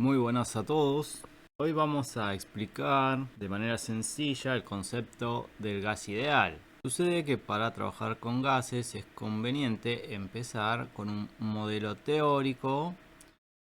Muy buenas a todos. Hoy vamos a explicar de manera sencilla el concepto del gas ideal. Sucede que para trabajar con gases es conveniente empezar con un modelo teórico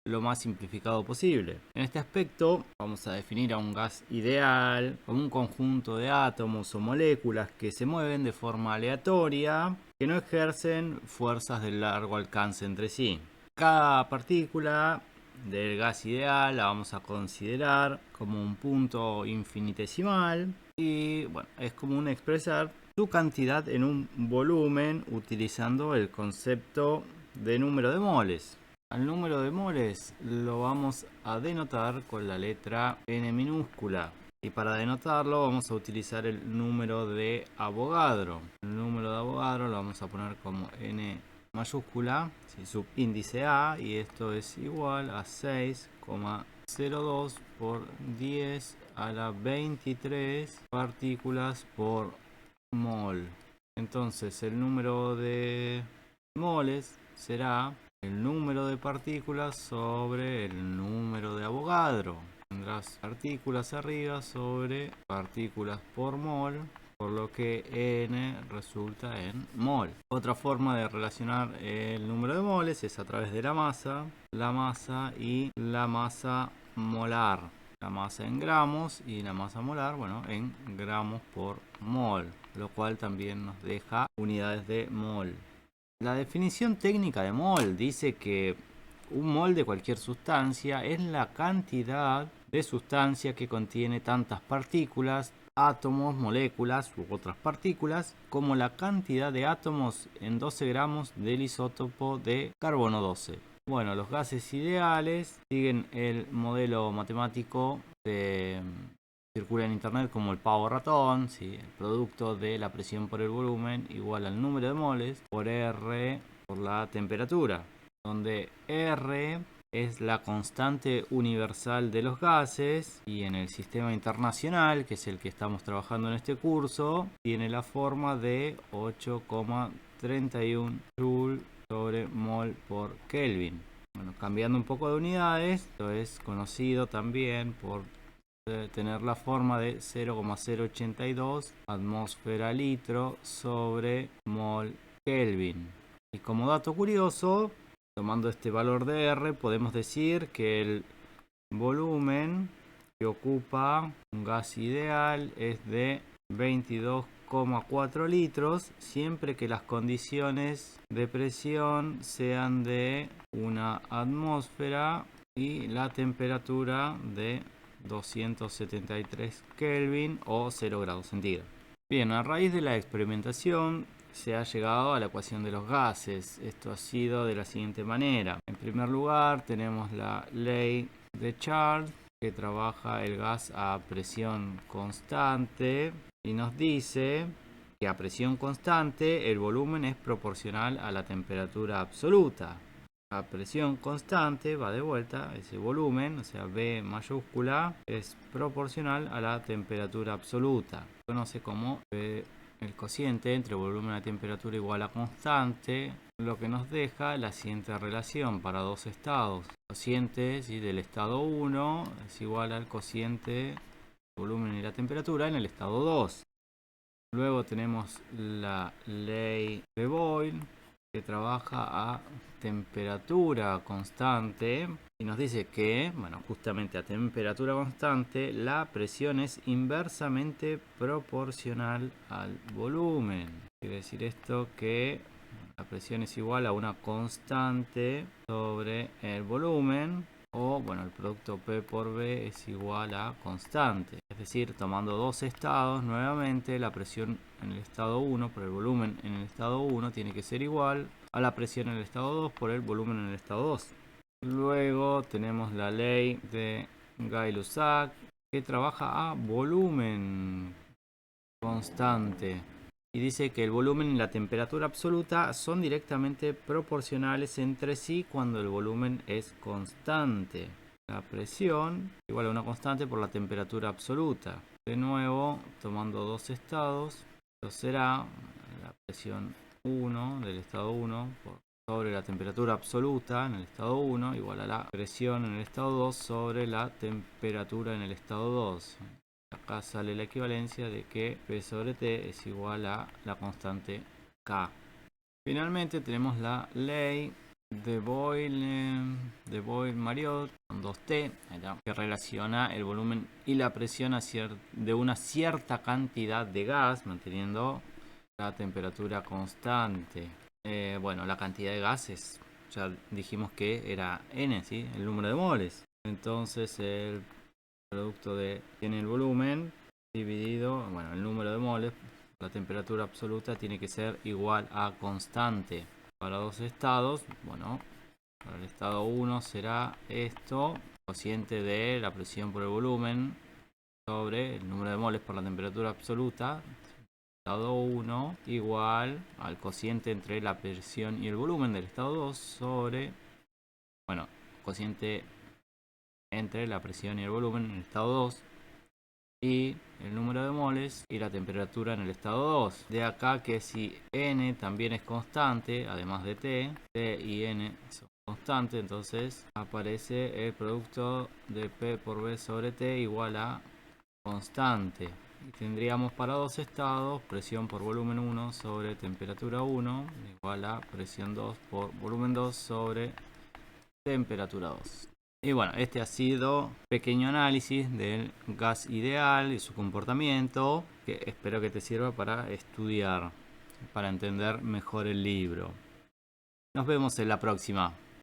lo más simplificado posible. En este aspecto vamos a definir a un gas ideal como un conjunto de átomos o moléculas que se mueven de forma aleatoria, que no ejercen fuerzas de largo alcance entre sí. Cada partícula del gas ideal la vamos a considerar como un punto infinitesimal y bueno, es común expresar su cantidad en un volumen utilizando el concepto de número de moles. Al número de moles lo vamos a denotar con la letra n minúscula. Y para denotarlo vamos a utilizar el número de Avogadro. El número de Avogadro lo vamos a poner como n mayúscula, subíndice A, y esto es igual a 6,02 por 10 a la 23 partículas por mol. Entonces el número de moles será el número de partículas sobre el número de Avogadro. Tendrás partículas arriba sobre partículas por mol, por lo que n resulta en mol. Otra forma de relacionar el número de moles es a través de la masa y la masa molar. La masa en gramos y la masa molar, bueno, en gramos por mol, lo cual también nos deja unidades de mol. La definición técnica de mol dice que un mol de cualquier sustancia es la cantidad de sustancia que contiene tantas partículas, átomos, moléculas u otras partículas, como la cantidad de átomos en 12 gramos del isótopo de carbono 12. Bueno, los gases ideales siguen el modelo matemático de circula en internet como el pavo ratón, ¿sí? El producto de la presión por el volumen igual al número de moles por R por la temperatura, donde R es la constante universal de los gases y en el sistema internacional, que es el que estamos trabajando en este curso, tiene la forma de 8,31 Joule sobre mol por Kelvin. Bueno, cambiando un poco de unidades, esto es conocido también por tener la forma de 0,082 atmósfera litro sobre mol Kelvin. Y como dato curioso, tomando este valor de R, podemos decir que el volumen que ocupa un gas ideal es de 22,4 litros, siempre que las condiciones de presión sean de una atmósfera y la temperatura de 273 Kelvin o 0 grados centígrados. Bien, a raíz de la experimentación se ha llegado a la ecuación de los gases. Esto ha sido de la siguiente manera. En primer lugar tenemos la ley de Charles, que trabaja el gas a presión constante y nos dice que a presión constante el volumen es proporcional a la temperatura absoluta. A presión constante va de vuelta, ese volumen, o sea V mayúscula, es proporcional a la temperatura absoluta. Se conoce como el cociente entre volumen y temperatura igual a constante, lo que nos deja la siguiente relación para dos estados. El cociente, ¿sí?, del estado 1 es igual al cociente volumen y la temperatura en el estado 2. Luego tenemos la ley de Boyle, que trabaja a temperatura constante y nos dice que, bueno, justamente a temperatura constante la presión es inversamente proporcional al volumen. Quiere decir esto que la presión es igual a una constante sobre el volumen, o bueno, el producto P por V es igual a constante. Es decir, tomando dos estados, nuevamente la presión en el estado 1 por el volumen en el estado 1 tiene que ser igual a la presión en el estado 2 por el volumen en el estado 2. Luego tenemos la ley de Gay-Lussac, que trabaja a volumen constante y dice que el volumen y la temperatura absoluta son directamente proporcionales entre sí cuando el volumen es constante. La presión igual a una constante por la temperatura absoluta. De nuevo, tomando dos estados, esto será la presión 1 del estado 1 sobre la temperatura absoluta en el estado 1 igual a la presión en el estado 2 sobre la temperatura en el estado 2. Acá sale la equivalencia de que P sobre T es igual a la constante K. Finalmente tenemos la ley de Boyle-Mariot con 2T, que relaciona el volumen y la presión de una cierta cantidad de gas, manteniendo la temperatura constante. Bueno, la cantidad de gases, ya dijimos que era N, ¿sí? El número de moles. Entonces el producto tiene el volumen dividido, bueno, el número de moles. La temperatura absoluta tiene que ser igual a constante. Para dos estados, bueno, para el estado 1 será esto, cociente de la presión por el volumen sobre el número de moles por la temperatura absoluta. Estado 1 igual al cociente entre la presión y el volumen del estado 2 sobre, bueno, cociente entre la presión y el volumen en el estado 2 y el número de moles y la temperatura en el estado 2. De acá que si N también es constante, además de T y N son constantes, entonces aparece el producto de P por V sobre T igual a constante. Y tendríamos para dos estados presión por volumen 1 sobre temperatura 1 igual a presión 2 por volumen 2 sobre temperatura 2. Y bueno, este ha sido un pequeño análisis del gas ideal y su comportamiento, que espero que te sirva para estudiar, para entender mejor el libro. Nos vemos en la próxima.